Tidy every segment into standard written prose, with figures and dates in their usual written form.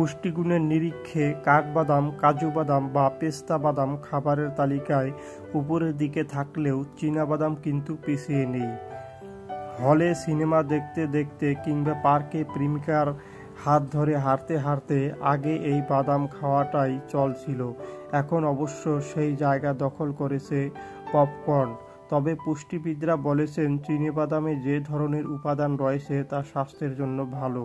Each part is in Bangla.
পুষ্টিগুণের নিরীক্ষে কাঠবাদাম, কাজু বাদাম বা পেস্তা বাদাম খাবারের তালিকায় উপরের দিকে থাকলেও চীনাবাদাম কিন্তু পিছিয়ে নেই। হলে সিনেমা দেখতে দেখতে কিংবা পার্কে প্রেমিকার হাত ধরে হাঁটতে হাঁটতে আগে এই বাদাম খাওয়াটাই চল ছিল। এখন অবশ্য সেই জায়গা দখল করেছে পপকর্ন। তবে পুষ্টিবিদরা বলেছেন চীনাবাদামে যে ধরনের উপাদান রয়েছে তা স্বাস্থ্যের জন্য ভালো।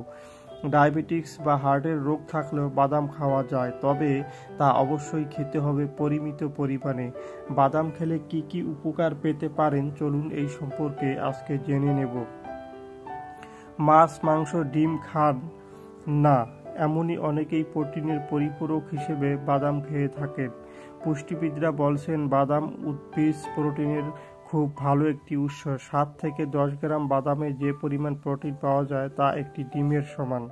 ডায়াবেটিস বা হার্টের রোগ থাকলেও বাদাম খাওয়া যায়, তবে তা অবশ্যই খেতে হবে পরিমিত পরিমাণে। বাদাম খেলে কি কি উপকার পেতে পারেন চলুন এই সম্পর্কে আজকে জেনে নেব। মাছ, মাংস, ডিম খান না এমনই অনেকেই প্রোটিনের পরিপূরক হিসেবে বাদাম খেয়ে থাকেন। পুষ্টিবিদরা বলছেন বাদাম উদ্ভিজ প্রোটিনের খুব ভালো একটি উৎস। 7 থেকে 10 গ্রাম বাদামে যে পরিমাণ প্রোটিন পাওয়া যায় তা একটি ডিমের সমান।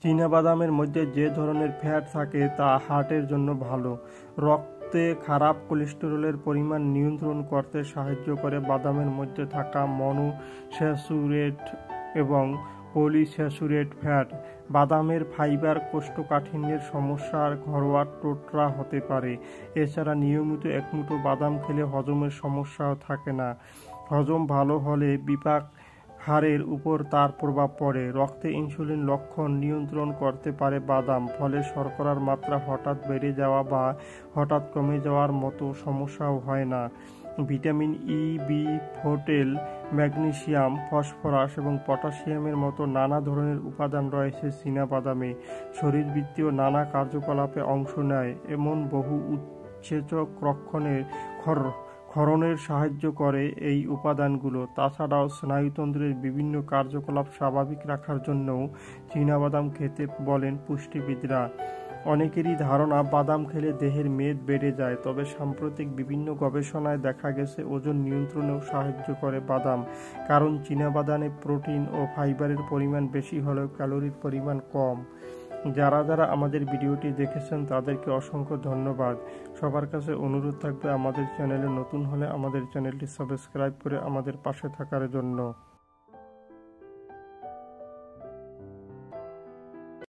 চীনাবাদামের মধ্যে যে ধরনের ফ্যাট থাকে তা হার্টের জন্য ভালো। রক্তে খারাপ কোলেস্টেরলের পরিমাণ নিয়ন্ত্রণ করতে সাহায্য করে বাদামের মধ্যে থাকা মনোস্যাচুরেট এবং পলিস্যাচুরেট ফ্যাট। বাদামের ফাইবার কোষ্ঠকাঠিন্যের সমস্যার ঘরোয়া টোটকা হতে পারে। এছাড়া নিয়মিত এক মুঠো বাদাম খেলে হজমের সমস্যাও থাকে না। হজম ভালো হলে বিপাক হাড়ের উপর তার প্রভাব পড়ে। রক্তে ইনসুলিন লক্ষণ নিয়ন্ত্রণ করতে পারে বাদাম, ফলে শর্করার মাত্রা হঠাৎ বেড়ে যাওয়া বা হঠাৎ কমে যাওয়ার মতো সমস্যাও হয় না। Vitamin E, B, folate, magnesium, phosphorus এবং পটাশিয়ামের মতো নানা ধরনের উপাদান রয়েছে চীনাবাদামে। শরীরবৃত্তীয় নানা কার্যকলাপে অংশ নেয় এমন বহু উৎসেচক ক্ষরণের সাহায্য করে এই উপাদানগুলো। তাছাড়াও স্নায়ুতন্ত্রের বিভিন্ন কার্যকলাপ স্বাভাবিক রাখার জন্যও চীনাবাদাম খেতে বলেন পুষ্টিবিদরা। অনেকেরই ধারণা বাদাম খেলে দেহের মেদ বেড়ে যায়, তবে সাম্প্রতিক বিভিন্ন গবেষণায় দেখা গেছে ওজন নিয়ন্ত্রণেও সাহায্য করে বাদাম, কারণ চীনাবাদামে প্রোটিন ও ফাইবারের পরিমাণ বেশি হলেও ক্যালোরির পরিমাণ কম। যারা যারা আমাদের ভিডিওটি দেখেছেন তাদেরকে অসংখ্য ধন্যবাদ। সবার কাছে অনুরোধ থাকবে আমাদের চ্যানেলে নতুন হলে আমাদের চ্যানেলটি সাবস্ক্রাইব করে আমাদের পাশে থাকার জন্য।